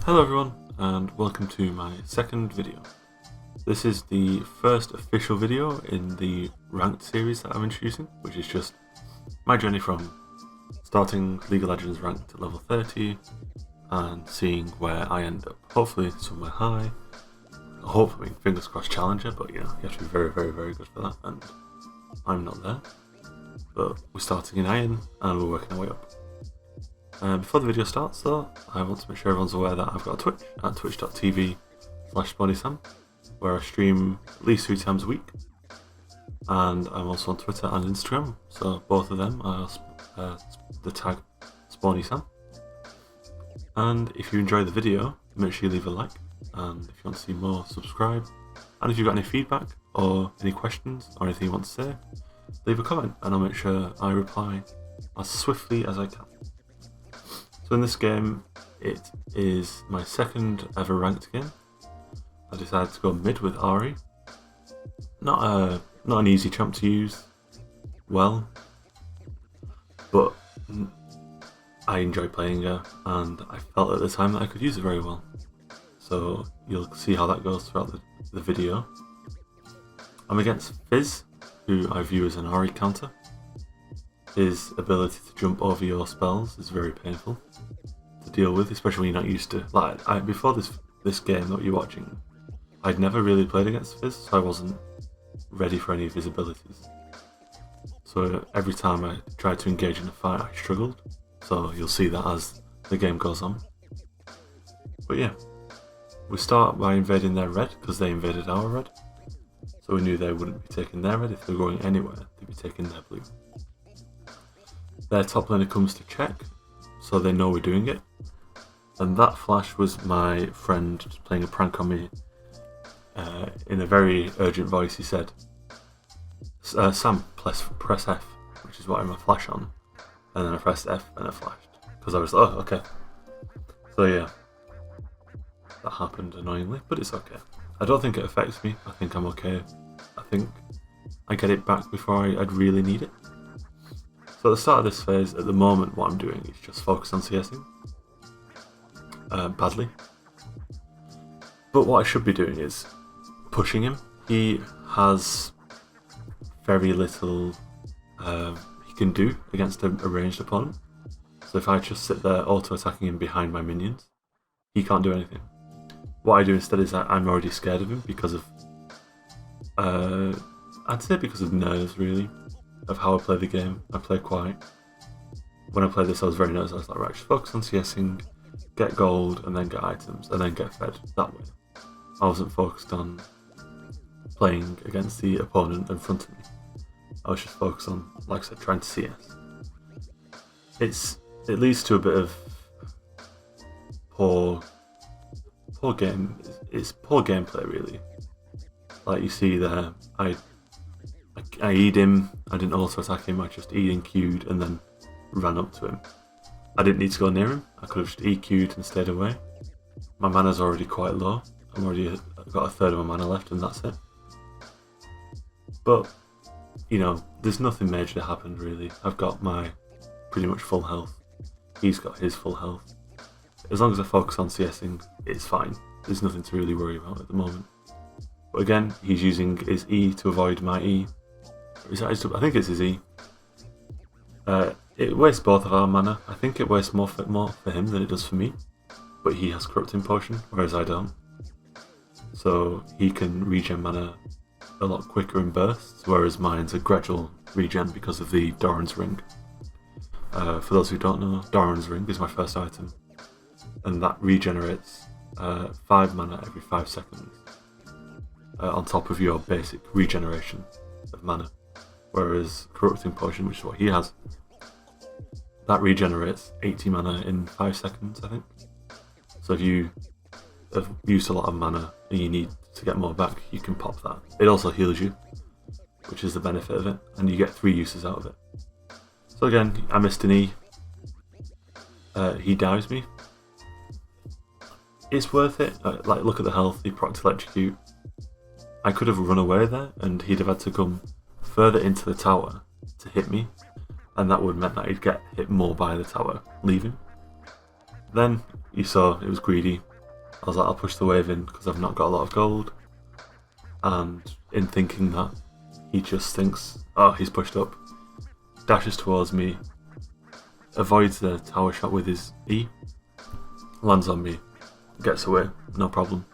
Hello everyone, and welcome to my second video. This is the first official video in the ranked series that I'm introducing, which is just my journey from starting League of Legends ranked at level 30 and seeing where I end up. Hopefully somewhere high. Hopefully, fingers crossed, challenger, but you have to be very, very, very good for that, and I'm not there. But we're starting in iron and we're working our way up. Before the video starts though, I want to make sure everyone's aware that I've got a Twitch at twitch.tv/SpawnySam, where I stream at least 3 times a week, and I'm also on Twitter and Instagram, so both of them are the tag SpawnySam. And if you enjoy the video, make sure you leave a like, and if you want to see more, subscribe, and if you've got any feedback or any questions or anything you want to say, leave a comment and I'll make sure I reply as swiftly as I can. So in this game, it is my second ever ranked game. I decided to go mid with Ahri. Not an easy champ to use well, but I enjoy playing her, and I felt at the time that I could use it very well. So you'll see how that goes throughout the video. I'm against Fizz, who I view as an Ahri counter. His ability to jump over your spells is very painful to deal with, especially when you're not used to. Before this game that you're watching, I'd never really played against Fizz, so I wasn't ready for any of his abilities. So every time I tried to engage in a fight, I struggled. So you'll see that as the game goes on. But yeah, we start by invading their red because they invaded our red. So we knew they wouldn't be taking their red. If they were going anywhere, they'd be taking their blue. Their top laner comes to check, so they know we're doing it. And that flash was my friend playing a prank on me. In a very urgent voice, he said, "Sam, press F," which is what I'm a flash on. And then I pressed F and it flashed. Because I was like, oh, okay. So yeah, that happened annoyingly, but it's okay. I don't think it affects me. I think I'm okay. I think I get it back before I'd really need it. So at the start of this phase, at the moment, what I'm doing is just focus on CSing. Badly. But what I should be doing is pushing him. He has very little he can do against a ranged opponent. So if I just sit there auto-attacking him behind my minions, he can't do anything. What I do instead is I'm already scared of him because of, I'd say because of nerves really, of how I play the game. I play when I played this I was very nervous. I was like, right, just focus on CSing, get gold, and then get items, and then get fed that way. I wasn't focused on playing against the opponent in front of me. I was just focused on, like I said, trying to CS. It leads to a bit of poor game. It's poor gameplay really. Like you see there, I E'd him, I didn't auto attack him, I just E'd and Q'd and then ran up to him. I didn't need to go near him, I could have just EQ'd and stayed away. My mana's already quite low, I've got a third of my mana left and that's it. But, there's nothing major that happened really. I've got my pretty much full health, he's got his full health. As long as I focus on CSing, it's fine. There's nothing to really worry about at the moment. But again, he's using his E to avoid my E. I think it's his E. It wastes both of our mana. I think it wastes more for him than it does for me. But he has Corrupting Potion, whereas I don't. So he can regen mana a lot quicker in bursts, whereas mine's a gradual regen because of the Doran's Ring. For those who don't know, Doran's Ring is my first item. And that regenerates 5 mana every 5 seconds. On top of your basic regeneration of mana. Whereas Corrupting Potion, which is what he has, that regenerates 80 mana in 5 seconds, I think. So if you have used a lot of mana and you need to get more back, you can pop that. It also heals you, which is the benefit of it, and you get 3 uses out of it. So again, I missed an E. He dives me. It's worth it. Look at the health, he procced Electrocute. I could have run away there and he'd have had to come further into the tower to hit me, and that would have meant that he'd get hit more by the tower, leaving. Then you saw it was greedy, I was like, I'll push the wave in because I've not got a lot of gold. And in thinking that, he just thinks, oh, he's pushed up, dashes towards me, avoids the tower shot with his E, lands on me, gets away, no problem.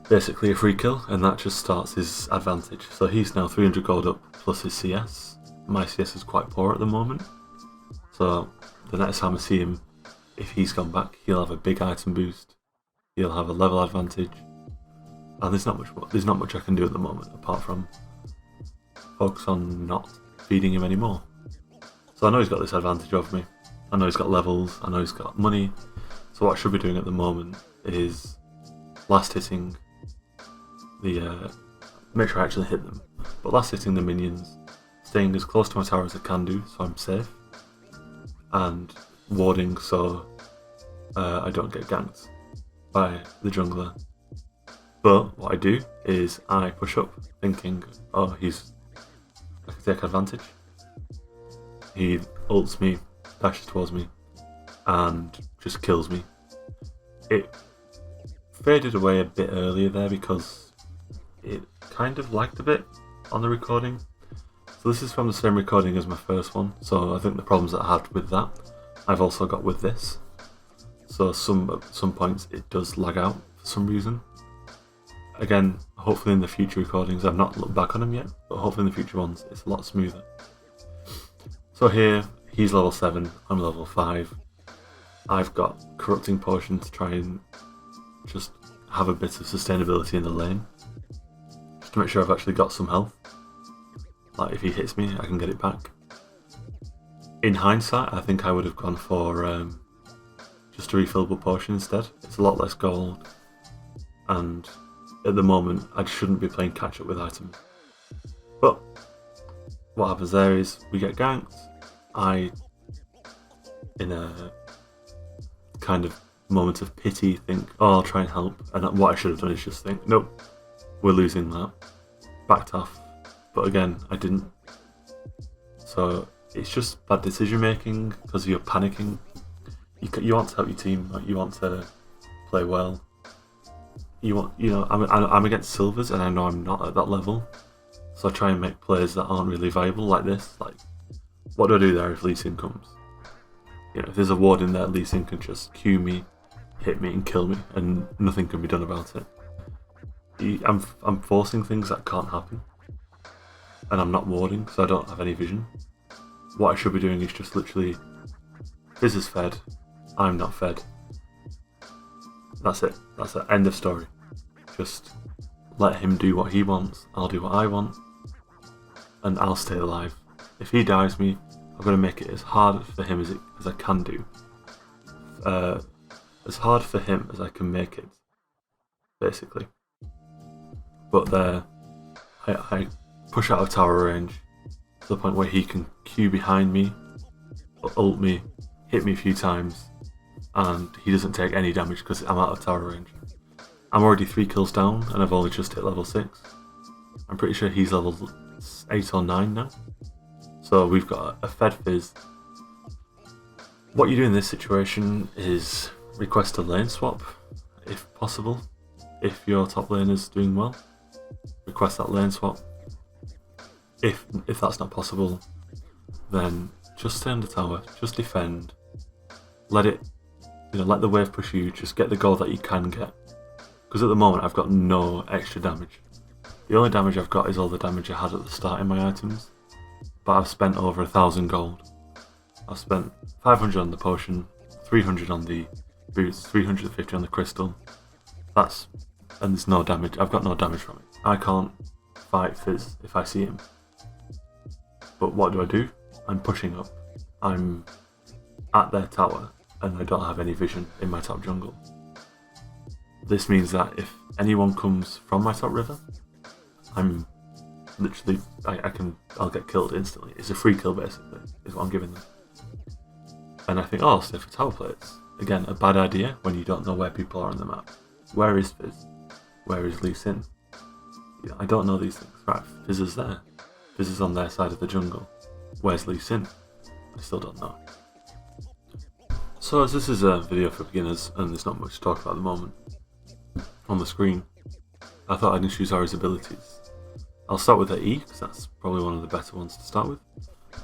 Basically a free kill, and that just starts his advantage. So he's now 300 gold up plus his CS. My CS is quite poor at the moment, so the next time I see him, if he's gone back, he'll have a big item boost, he'll have a level advantage, and there's not much I can do at the moment apart from focus on not feeding him anymore. So I know he's got this advantage over me, I know he's got levels, I know he's got money, so what I should be doing at the moment is last hitting the, make sure I actually hit them, but last hitting the minions, staying as close to my tower as I can do so I'm safe, and warding so I don't get ganked by the jungler. But what I do is I push up thinking, oh, I can take advantage. He ults me, dashes towards me, and just kills me. It faded away a bit earlier there because it kind of lagged a bit on the recording. So this is from the same recording as my first one, so I think the problems that I had with that, I've also got with this. So at some points it does lag out for some reason. Again, hopefully in the future recordings, I've not looked back on them yet, but hopefully in the future ones it's a lot smoother. So here, he's level 7, I'm level 5. I've got corrupting potion to try and just have a bit of sustainability in the lane, just to make sure I've actually got some health. Like if he hits me, I can get it back. In hindsight, I think I would have gone for just a refillable potion instead. It's a lot less gold, and at the moment I shouldn't be playing catch up with items. But what happens there is we get ganked. I, in a kind of moment of pity, think, oh, I'll try and help, and what I should have done is just think, nope, we're losing that. Backed off. But again, I didn't. So it's just bad decision making because you're panicking. You want to help your team, you want to play well. I'm against silvers and I know I'm not at that level. So I try and make plays that aren't really viable like this. Like, what do I do there if Lee Sin comes? If there's a ward in there, Lee Sin can just Q me, hit me and kill me and nothing can be done about it. I'm forcing things that can't happen. And I'm not warding, so I don't have any vision. What I should be doing is just literally, Fizz is fed, I'm not fed. That's it, end of story. Just let him do what he wants, I'll do what I want, and I'll stay alive. If he dies me, I'm going to make it as hard for him as I can do. As hard for him as I can make it, basically. But there, I push out of tower range to the point where he can Q behind me, ult me, hit me a few times, and he doesn't take any damage because I'm out of tower range. I'm already 3 kills down and I've only just hit level 6. I'm pretty sure he's level 8 or 9 now. So we've got a fed Fizz. What you do in this situation is request a lane swap, if possible. If your top lane is doing well, request that lane swap. If that's not possible, then just stay on the tower, just defend, let the wave push you, just get the gold that you can get. Because at the moment I've got no extra damage. The only damage I've got is all the damage I had at the start in my items, but I've spent over 1,000 gold. I've spent 500 on the potion, 300 on the boots, 350 on the crystal. And there's no damage, I've got no damage from it. I can't fight Fizz if I see him. But what do? I'm pushing up. I'm at their tower and I don't have any vision in my top jungle. This means that if anyone comes from my top river, I'm literally, I'll get killed instantly. It's a free kill basically, is what I'm giving them. And I think, oh, I'll stay for tower plates. Again, a bad idea when you don't know where people are on the map. Where is Fizz? Where is Lee Sin? I don't know these things. Right, Fizz is there. Fizz is on their side of the jungle. Where's Lee Sin? I still don't know. So as this is a video for beginners and there's not much to talk about at the moment on the screen, I thought I'd introduce Ahri's abilities. I'll start with her E, because that's probably one of the better ones to start with.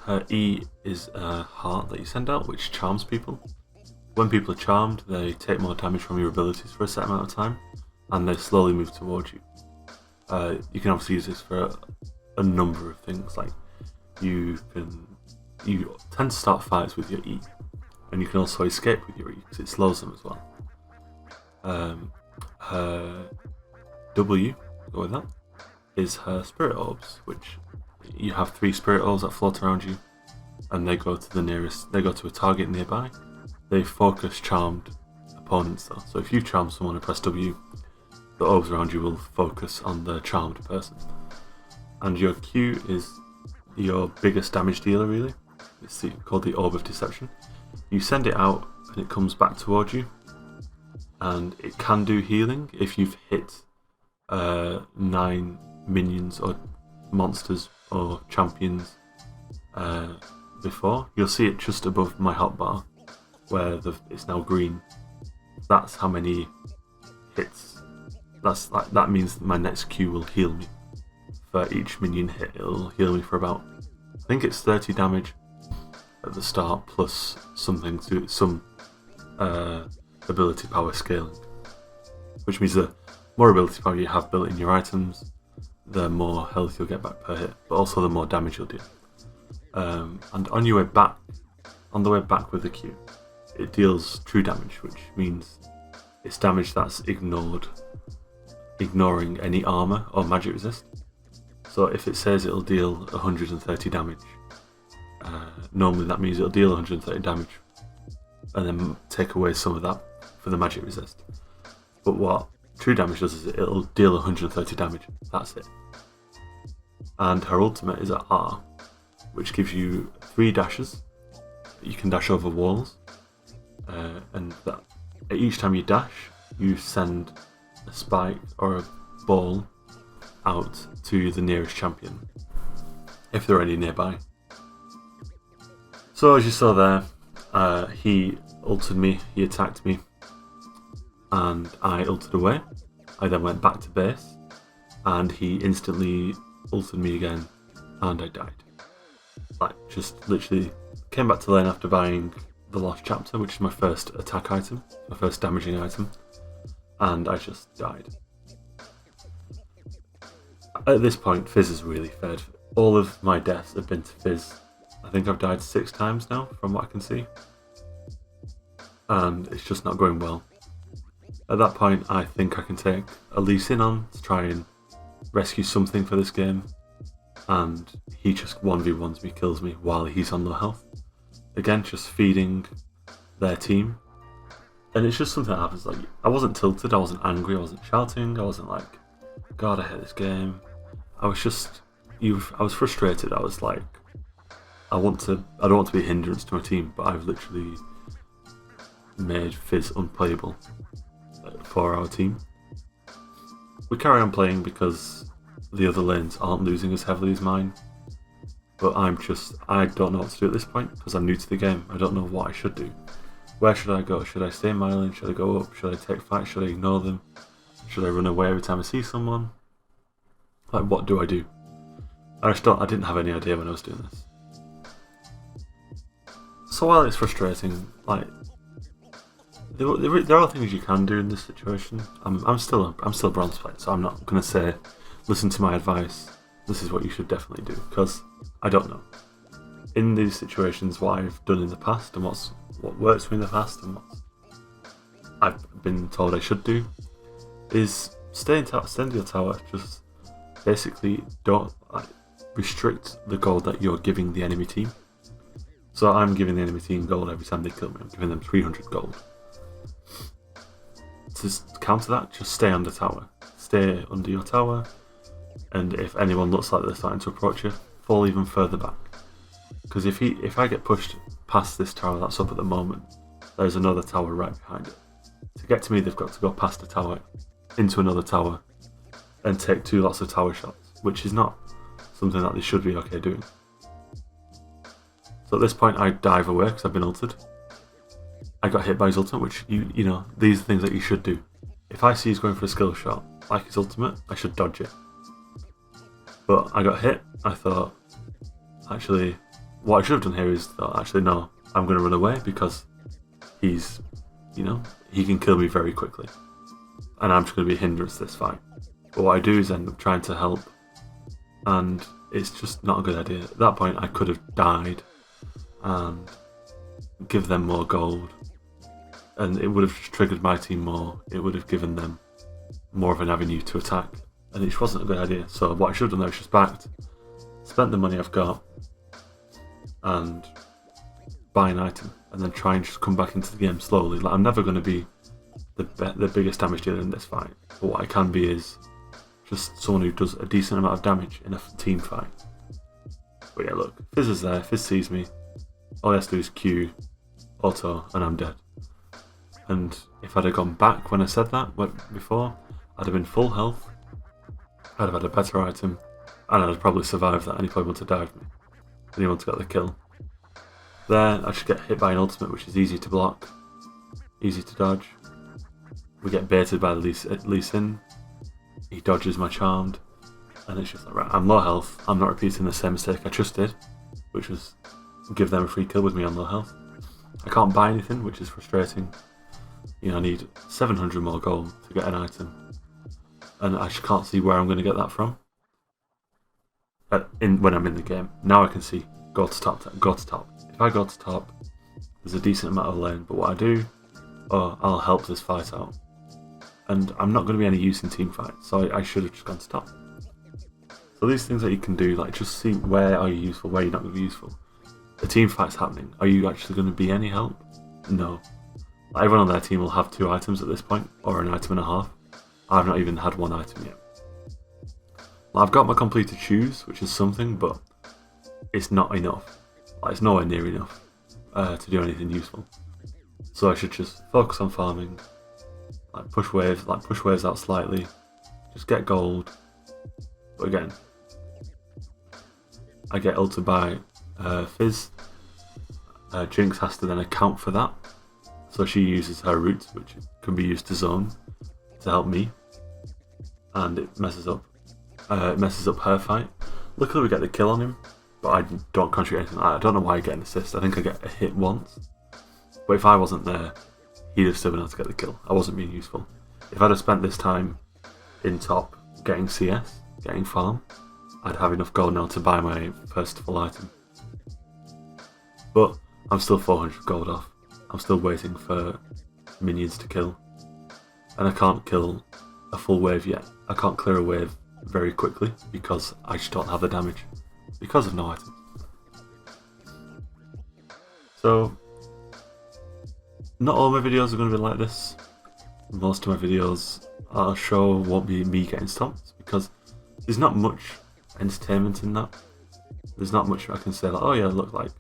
Her E is a heart that you send out, which charms people. When people are charmed, they take more damage from your abilities for a set amount of time, and they slowly move towards you. You can obviously use this for a number of things, like you tend to start fights with your E, and you can also escape with your E, because it slows them as well. Her W, go with that, is her spirit orbs, which you have 3 spirit orbs that float around you, and they go to a target nearby. They focus charmed opponents though, so if you charm someone and press W, the orbs around you will focus on the charmed person. And your Q is your biggest damage dealer, really. It's called the Orb of Deception. You send it out and it comes back towards you, and it can do healing if you've hit 9 minions or monsters or champions before. You'll see it just above my hotbar where it's now green. That's how many hits. That means my next Q will heal me. For each minion hit, it'll heal me for about, I think it's 30 damage at the start, plus some ability power scaling, which means the more ability power you have built in your items, the more health you'll get back per hit, but also the more damage you'll do. And on the way back with the Q, it deals true damage, which means it's damage that's ignoring any armor or magic resist. So if it says it'll deal 130 damage, normally that means it'll deal 130 damage and then take away some of that for the magic resist. But what true damage does is it'll deal 130 damage, that's it. And her ultimate is at R, which gives you 3 dashes. You can dash over walls, and that each time you dash, you send a spike or a ball out to the nearest champion, if there are any nearby. So as you saw there, he ulted me, he attacked me, and I ulted away. I then went back to base, and he instantly ulted me again, and I died. Like, just literally came back to lane after buying the Lost Chapter, which is my first attack item, my first damaging item, and I just died. At this point, Fizz is really fed. All of my deaths have been to Fizz. I think I've died 6 times now, from what I can see, and it's just not going well. At that point, I think I can take a Lee Sin on to try and rescue something for this game, and he just 1v1s me, kills me while he's on low health. Again, just feeding their team, and it's just something that happens. Like, I wasn't tilted, I wasn't angry, I wasn't shouting, I wasn't like, God, I hate this game. I was just, I was frustrated. I was like, I don't want to be a hindrance to my team, but I've literally made Fizz unplayable for our team. We carry on playing because the other lanes aren't losing as heavily as mine, but I don't know what to do at this point because I'm new to the game. I don't know what I should do. Where should I go? Should I stay in my lane? Should I go up? Should I take fights? Should I ignore them? Should I run away every time I see someone? Like, what do I do? I didn't have any idea when I was doing this. So while it's frustrating, like, there are things you can do in this situation. I'm still a bronze player, so I'm not gonna say, listen to my advice, this is what you should definitely do, because I don't know. In these situations, what I've done in the past and what works for me in the past and what I've been told I should do is stay in your tower. Just basically don't restrict the gold that you're giving the enemy team. So I'm giving the enemy team gold every time they kill me. I'm giving them 300 gold. To counter that, just stay under tower. Stay under your tower, and if anyone looks like they're starting to approach you, fall even further back. Because if I get pushed past this tower that's up at the moment, there's another tower right behind it. To get to me, they've got to go past the tower, into another tower, and take 2 lots of tower shots, which is not something that they should be okay doing. So at this point, I dive away because I've been ulted. I got hit by his ultimate, which you know, these are things that you should do. If I see he's going for a skill shot, like his ultimate, I should dodge it. But I got hit. I thought, actually, what I should have done here is thought, actually, no, I'm going to run away because he's, you know, he can kill me very quickly. And I'm just going to be a hindrance to this fight. But what I do is end up trying to help, and it's just not a good idea. At that point, I could have died and give them more gold, and it would have just triggered my team more. It would have given them more of an avenue to attack, and it just wasn't a good idea. So what I should have done there was just backed, spent the money I've got, and buy an item, and then try and just come back into the game slowly. Like, I'm never going to be the biggest damage dealer in this fight, but what I can be is just someone who does a decent amount of damage in a team fight. But yeah, look, Fizz is there. Fizz sees me. All he has to do is Q, auto, and I'm dead. And if I'd have gone back when I said that before, I'd have been full health, I'd have had a better item, and I'd have probably survived that, and he probably wouldn't have died me. And he wouldn't have got the kill. There, I just get hit by an ultimate, which is easy to block, easy to dodge. We get baited by Lee Sin. He dodges my charmed, and it's just like, right, I'm low health, I'm not repeating the same mistake I just did, which was give them a free kill with me on low health. I can't buy anything, which is frustrating. You know, I need 700 more gold to get an item, and I just can't see where I'm going to get that from when I'm in the game. Now I can see go to top. If I go to top, there's a decent amount of lane, but what I do, I'll help this fight out. And I'm not going to be any use in team fights, so I should have just gone to top. So these things that you can do, like just see where are you useful, where you're not going to be useful. The team fight's happening. Are you actually going to be any help? No. Everyone on their team will have 2 items at this point, or an item and a half. I've not even had 1 item yet. Well, I've got my completed shoes, which is something, but it's not enough. Like, it's nowhere near enough to do anything useful. So I should just focus on farming, like push waves out slightly, just get gold. But again, I get ulted by Fizz. Jinx has to then account for that, so she uses her roots, which can be used to zone, to help me, and it messes up her fight. Luckily we get the kill on him, but I don't contribute anything. I don't know why I get an assist. I think I get a hit once, but if I wasn't there, he'd have still been able to get the kill. I wasn't being useful. If I'd have spent this time in top getting CS, getting farm, I'd have enough gold now to buy my first full item. But I'm still 400 gold off. I'm still waiting for minions to kill, and I can't kill a full wave yet. I can't clear a wave very quickly because I just don't have the damage because of no items. So not all my videos are going to be like this. Most of my videos I'll show won't be me getting stomped because there's not much entertainment in that. There's not much I can say like, oh yeah, look, like,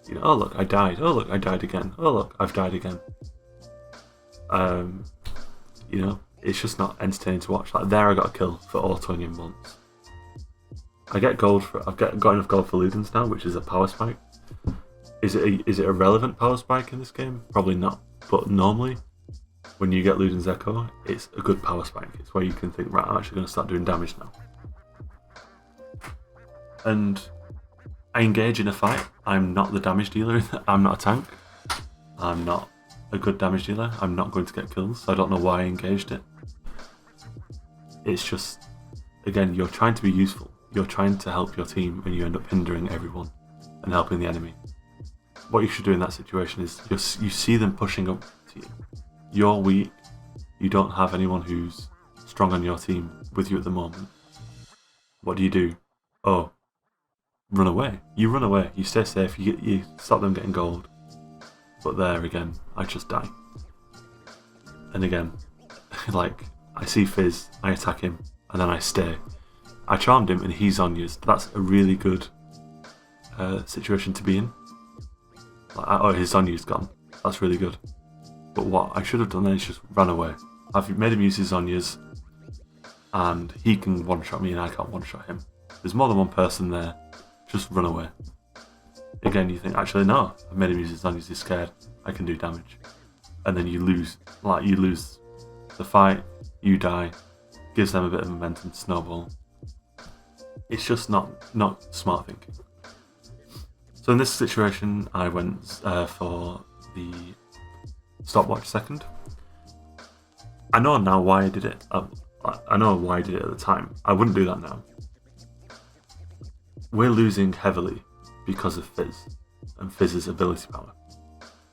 you know, oh look, I died. Oh look, I died again. Oh look, I've died again. You know, it's just not entertaining to watch. Like there, I got a kill for autoing him once. I get gold for. I've got enough gold for Ludens now, which is a power spike. Is it a relevant power spike in this game? Probably not. But normally, when you get Ludens Echo, it's a good power spike. It's where you can think, right, I'm actually going to start doing damage now. And I engage in a fight. I'm not the damage dealer. I'm not a tank. I'm not a good damage dealer. I'm not going to get kills, so I don't know why I engaged it. It's just, again, you're trying to be useful. You're trying to help your team, and you end up hindering everyone and helping the enemy. What you should do in that situation is you see them pushing up to you. You're weak. You don't have anyone who's strong on your team with you at the moment. What do? Oh, run away. You run away. You stay safe. You stop them getting gold. But there again, I just die. And again, like, I see Fizz, I attack him, and then I stay. I charmed him and he's on you. That's a really good situation to be in. Like, oh, his Zhonyu's gone. That's really good. But what I should have done then is just run away. I've made him use his Zhonyas, and he can one-shot me and I can't one-shot him. There's more than one person there. Just run away. Again, you think, actually no, I've made him use his Zhonyas, he's scared. I can do damage. and then you lose. Like, you lose the fight, you die, gives them a bit of momentum to snowball. It's just not smart thinking. So in this situation, I went for the stopwatch second. I know now why I did it. I know why I did it at the time. I wouldn't do that now. We're losing heavily because of Fizz and Fizz's ability power.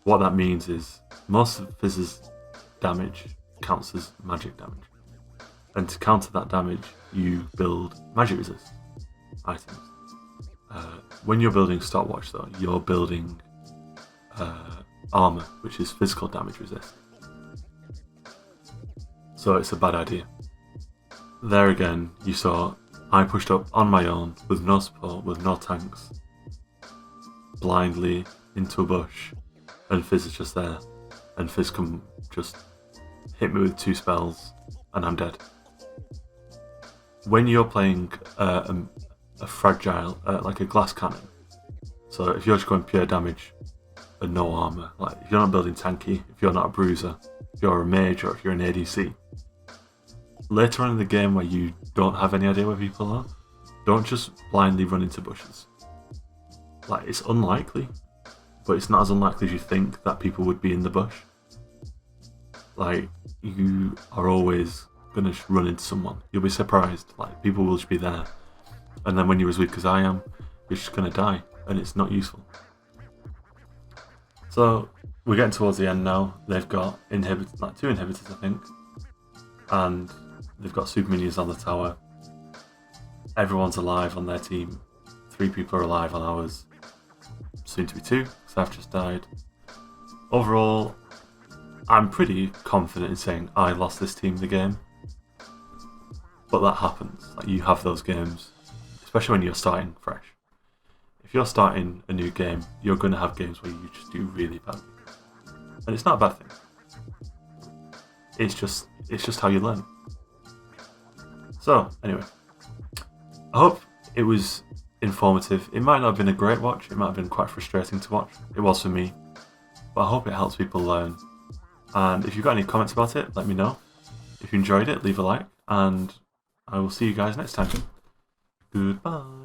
What that means is most of Fizz's damage counts as magic damage. And to counter that damage, you build magic resist items. When you're building stopwatch though, you're building armor, which is physical damage resist. So it's a bad idea. There again, you saw I pushed up on my own with no support, with no tanks, blindly into a bush, and Fizz is just there, and Fizz can just hit me with 2 spells, and I'm dead. When you're playing a fragile, like a glass cannon, so if you're just going pure damage and no armor, like if you're not building tanky, if you're not a bruiser, if you're a mage or if you're an ADC, later on in the game where you don't have any idea where people are, don't just blindly run into bushes. Like, it's unlikely, but it's not as unlikely as you think that people would be in the bush. Like, you are always gonna run into someone. You'll be surprised. Like, people will just be there, and then when you're as weak as I am, you're just gonna die, and it's not useful. So we're getting towards the end now. They've got inhibitors, like 2 inhibitors, I think, and they've got super minions on the tower. Everyone's alive on their team. 3 people are alive on ours. Soon to be 2, because I've just died. Overall, I'm pretty confident in saying I lost this team the game. But that happens. Like, you have those games, especially when you're starting fresh. If you're starting a new game, you're going to have games where you just do really badly. And it's not a bad thing. It's just how you learn. So, anyway, I hope it was informative. It might not have been a great watch, it might have been quite frustrating to watch. It was for me. But I hope it helps people learn. And if you've got any comments about it, let me know. If you enjoyed it, leave a like, and I will see you guys next time. Goodbye.